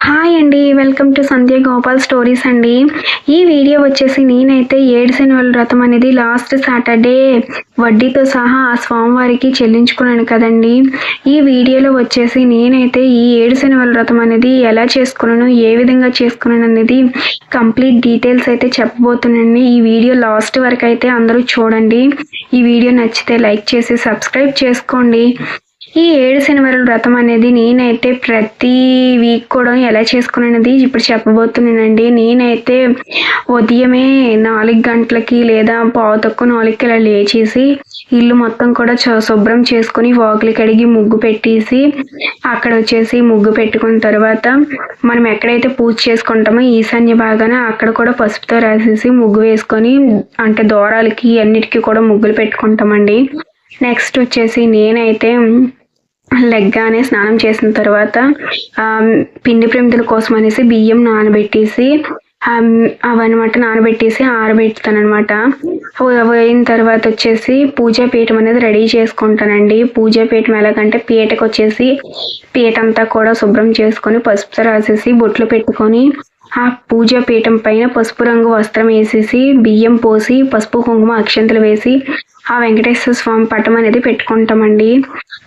Hi అండి. Welcome to Sandhya Gopal stories అండి. ఈ వీడియో వచ్చేసి నేనైతే ఏడు శనివారాల వ్రతం అనేది లాస్ట్ సాటర్డే వడ్డీతో సహా ఆ స్వామివారికి చెల్లించుకున్నాను కదండి. ఈ వీడియోలో వచ్చేసి నేనైతే ఈ ఏడు శనివారాల వ్రతం అనేది ఎలా చేసుకున్నాను, ఏ విధంగా చేసుకున్నాను అనేది కంప్లీట్ డీటెయిల్స్ అయితే చెప్పబోతున్నాను. ఈ వీడియో లాస్ట్ వరకు అయితే అందరూ చూడండి. ఈ వీడియో నచ్చితే లైక్ చేసి సబ్స్క్రైబ్ చేసుకోండి. ఈ ఏడు శనివారాల వ్రతం అనేది నేనైతే ప్రతి వీక్ కూడా ఎలా చేసుకున్నది ఇప్పుడు చెప్పబోతున్నానండి. నేనైతే ఉదయమే 4 గంటలకి లేదా 3:45 ఇలా లేచేసి ఇల్లు మొత్తం కూడా శుభ్రం చేసుకుని వాకిలి కడిగి ముగ్గు పెట్టేసి అక్కడ వచ్చేసి ముగ్గు పెట్టుకున్న తర్వాత మనం ఎక్కడైతే పూజ చేసుకుంటామో ఈశాన్య భాగాన అక్కడ కూడా పసుపుతో రాసేసి ముగ్గు వేసుకొని అంటే దూరాలకి అన్నిటికీ కూడా ముగ్గులు పెట్టుకుంటామండి. నెక్స్ట్ వచ్చేసి నేనైతే లెగ్గానే స్నానం చేసిన తర్వాత పిండి ప్రమిదల కోసం అనేసి బియ్యం నానబెట్టేసి అవన్నమాట నానబెట్టేసి ఆరబెడతాను అనమాట. అయిన తర్వాత వచ్చేసి పూజా పీఠం అనేది రెడీ చేసుకుంటానండి. పూజా పీఠం ఎలాగంటే పీటకు వచ్చేసి పీట అంతా కూడా శుభ్రం చేసుకొని పసుపుతో రాసేసి బొట్లు పెట్టుకొని ఆ పూజా పీఠం పైన పసుపు రంగు వస్త్రం వేసేసి బియ్యం పోసి పసుపు కుంకుమ అక్షంతలు వేసి ఆ వెంకటేశ్వర స్వామి పటం అనేది పెట్టుకుంటామండి.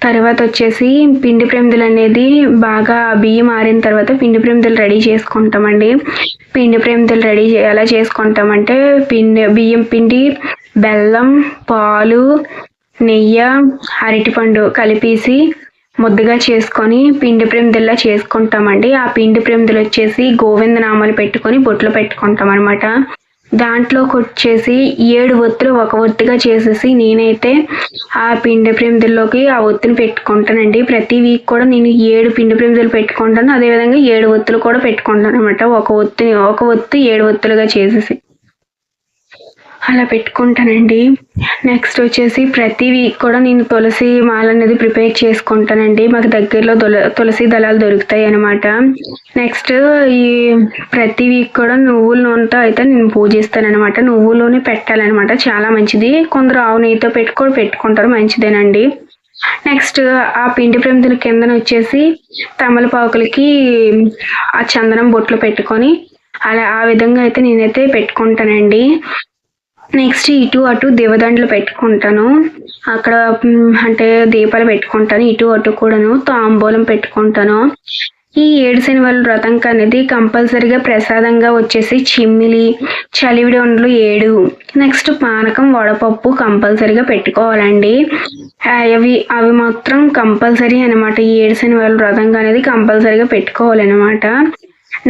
తర్వాత వచ్చేసి పిండి ప్రమిదలు అనేది బాగా బియ్యం ఆరిన తర్వాత పిండి ప్రమిదలు రెడీ చేసుకుంటామండి. పిండి ప్రమిదలు రెడీ ఎలా చేసుకుంటామంటే బియ్యం పిండి, బెల్లం, పాలు, నెయ్యి, అరటిపండు కలిపేసి ముద్దగా చేసుకొని పిండి ప్రమిదల్లా చేసుకుంటామండి. ఆ పిండి ప్రమిదలు వచ్చేసి గోవిందనామాలు పెట్టుకొని బొట్లు పెట్టుకుంటాం అనమాట. దాంట్లోకి వచ్చేసి 7 ఒత్తులు ఒక ఒత్తిగా చేసేసి నేనైతే ఆ పిండి ప్రమిదల్లోకి ఆ ఒత్తిని పెట్టుకుంటానండి. ప్రతి వీక్ కూడా నేను 7 పిండి ప్రమిదలు పెట్టుకుంటాను. అదేవిధంగా 7 ఒత్తులు కూడా పెట్టుకుంటాను అనమాట. ఒక ఒత్తు 7 ఒత్తులుగా చేసేసి అలా పెట్టుకుంటానండి. నెక్స్ట్ వచ్చేసి ప్రతి వీక్ కూడా నేను తులసి మాల అనేది ప్రిపేర్ చేసుకుంటానండి. మాకు దగ్గరలో తులసి దళాలు దొరుకుతాయి అనమాట. నెక్స్ట్ ఈ ప్రతి వీక్ కూడా నువ్వుల నూనెతో అయితే నేను పూజిస్తాను అనమాట. నువ్వులోనే పెట్టాలన్నమాట, చాలా మంచిది. కొందరు ఆవు నెయ్యితో పెట్టుకుంటారు, మంచిదేనండి. నెక్స్ట్ ఆ పిండి ప్రమిదల కిందన వచ్చేసి తమలపాకులకి ఆ చందనం బొట్లు పెట్టుకొని అలా ఆ విధంగా అయితే నేనైతే పెట్టుకుంటానండి. నెక్స్ట్ ఇటు అటు దివదండలు పెట్టుకుంటాను. అక్కడ అంటే దీపాలు పెట్టుకుంటాను. ఇటు అటు కూడాను తాంబూలం పెట్టుకుంటాను. ఈ ఏడు శనివారాల వ్రతంకి అనేది కంపల్సరీగా ప్రసాదంగా వచ్చేసి చిమ్మిలి, చలివిడి ఉండలు 7, నెక్స్ట్ పానకం, వడపప్పు కంపల్సరీగా పెట్టుకోవాలండి. అవి మాత్రం కంపల్సరీ అనమాట. ఈ ఏడు శనివారాల వ్రతంకి అనేది కంపల్సరీగా పెట్టుకోవాలన్నమాట.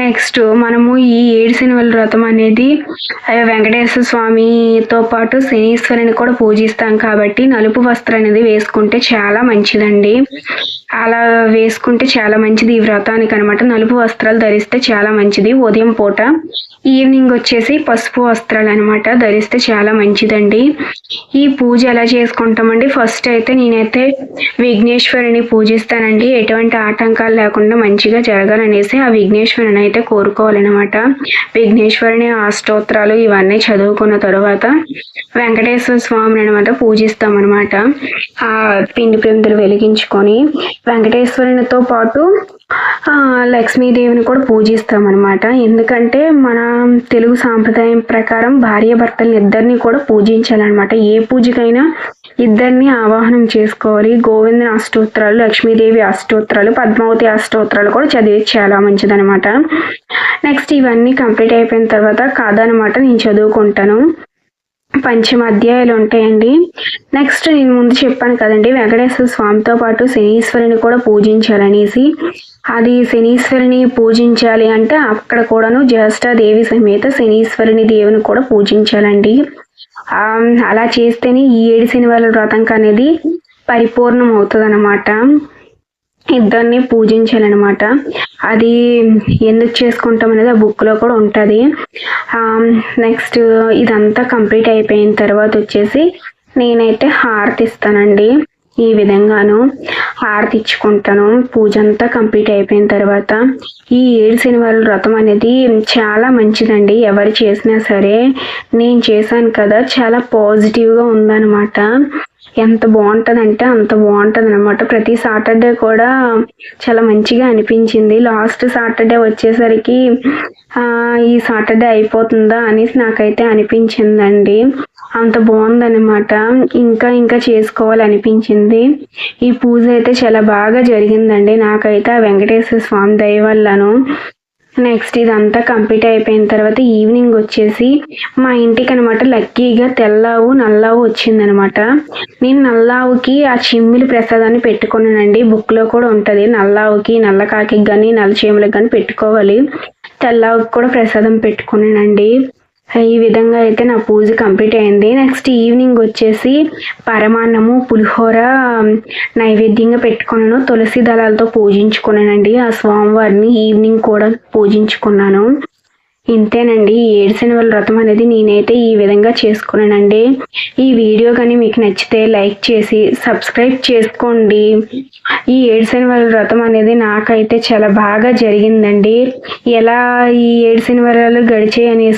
నెక్స్ట్ మనము ఈ ఏడు శనివారాల వ్రతం అనేది వెంకటేశ్వర స్వామితో పాటు శనీశ్వరుని కూడా పూజిస్తాం కాబట్టి నలుపు వస్త్రం అనేది వేసుకుంటే చాలా మంచిదండి. అలా వేసుకుంటే చాలా మంచిది ఈ వ్రతానికి అనమాట. నలుపు వస్త్రాలు ధరిస్తే చాలా మంచిది. ఉదయం పూట, ఈవినింగ్ వచ్చేసి పసుపు వస్త్రాలు అనమాట ధరిస్తే చాలా మంచిదండి. ఈ పూజ ఎలా చేసుకుంటామండి, ఫస్ట్ అయితే నేనైతే విఘ్నేశ్వరుని పూజిస్తానండి. ఎటువంటి ఆటంకాలు లేకుండా మంచిగా జరగాలనేసి ఆ విఘ్నేశ్వరుని అయితే కోరుకోవాలన్నమాట. విఘ్నేశ్వరుని అష్టోత్తరాలు ఇవన్నీ చదువుకున్న తర్వాత వెంకటేశ్వర స్వామిని అనమాట పూజిస్తామన్నమాట. ఆ పిండి ప్రమిదలు వెలిగించుకొని వెంకటేశ్వరునితో పాటు లక్ష్మీదేవిని కూడా పూజిస్తామన్నమాట. ఎందుకంటే మన తెలుగు సాంప్రదాయం ప్రకారం భార్యాభర్తలు ఇద్దరిని కూడా పూజించాలన్నమాట. ఏ పూజకైనా ఇద్దరిని ఆవాహనం చేసుకోవాలి. గోవింద అష్టోత్తరాలు, లక్ష్మీదేవి అష్టోత్తరాలు, పద్మావతి అష్టోత్తరాలు కూడా చదివి చాలా మంచిదనమాట. నెక్స్ట్ ఇవన్నీ కంప్లీట్ అయిపోయిన తర్వాత కథ అనమాట నేను చదువుకుంటాను. 5 అధ్యాయాలు ఉంటాయండి. నెక్స్ట్ నేను ముందు చెప్పాను కదండి, వెంకటేశ్వర స్వామితో పాటు శనీశ్వరుని కూడా పూజించాలనేసి. అది శనీశ్వరుని పూజించాలి అంటే అక్కడ కూడాను జ్యేష్ఠాదేవి సమేత శనీశ్వరుని దేవుని కూడా పూజించాలండి. అలా చేస్తేనే ఈ ఏడు శనివారాల వ్రతంకి అనేది పరిపూర్ణం అవుతుంది అనమాట. ఇద్దరిని పూజించాలన్నమాట. అది ఎందుకు చేసుకుంటాం అనేది ఆ బుక్లో కూడా ఉంటుంది. నెక్స్ట్ ఇదంతా కంప్లీట్ అయిపోయిన తర్వాత వచ్చేసి నేనైతే హారతి ఇస్తానండి. ఈ విధంగాను హారతి ఇచ్చుకుంటాను. పూజ అంతా కంప్లీట్ అయిపోయిన తర్వాత ఈ ఏడు శనివారాల వ్రతం అనేది చాలా మంచిదండి. ఎవరు చేసినా సరే, నేను చేశాను కదా, చాలా పాజిటివ్గా ఉందన్నమాట. ఎంత బాగుంటుందంటే అంత బాగుంటుంది అనమాట. ప్రతి సాటర్డే కూడా చాలా మంచిగా అనిపించింది. లాస్ట్ సాటర్డే వచ్చేసరికి ఈ సాటర్డే అయిపోతుందా అనేసి నాకైతే అనిపించిందండి. అంత బాగుందనమాట. ఇంకా చేసుకోవాలనిపించింది. ఈ పూజ అయితే చాలా బాగా జరిగిందండి. నాకైతే ఆ వెంకటేశ్వర స్వామి దయ వల్లను. నెక్స్ట్ ఇదంతా కంప్లీట్ అయిపోయిన తర్వాత ఈవినింగ్ వచ్చేసి మా ఇంటికి అనమాట లక్కీగా తెల్లావు నల్లావు వచ్చిందనమాట. నేను నల్లావుకి ఆ చిమ్మిలి ప్రసాదాన్ని పెట్టుకున్నానండి. బుక్లో కూడా ఉంటుంది, నల్లావుకి నల్ల కాకి కానీ నల్ల చీమలకు కానీ పెట్టుకోవాలి. తెల్లావుకి కూడా ప్రసాదం పెట్టుకున్నానండి. ఈ విధంగా అయితే నా పూజ కంప్లీట్ అయింది. నెక్స్ట్ ఈవినింగ్ వచ్చేసి పరమాన్నము పులిహోర నైవేద్యంగా పెట్టుకున్నాను. తులసి దళాలతో పూజించుకున్నానండి. ఆ స్వామివారిని ఈవినింగ్ కూడా పూజించుకున్నాను. ఇంతేనండి ఈ ఏడుశనివాల వ్రతం అనేది నేనైతే ఈ విధంగా చేసుకున్నానండి. ఈ వీడియో కానీ మీకు నచ్చితే లైక్ చేసి సబ్స్క్రైబ్ చేసుకోండి. ఈ ఏడుశనివాల వ్రతం అనేది నాకైతే చాలా బాగా జరిగిందండి. ఎలా ఈ 7 శనివారాలు గడిచాయి అనేసి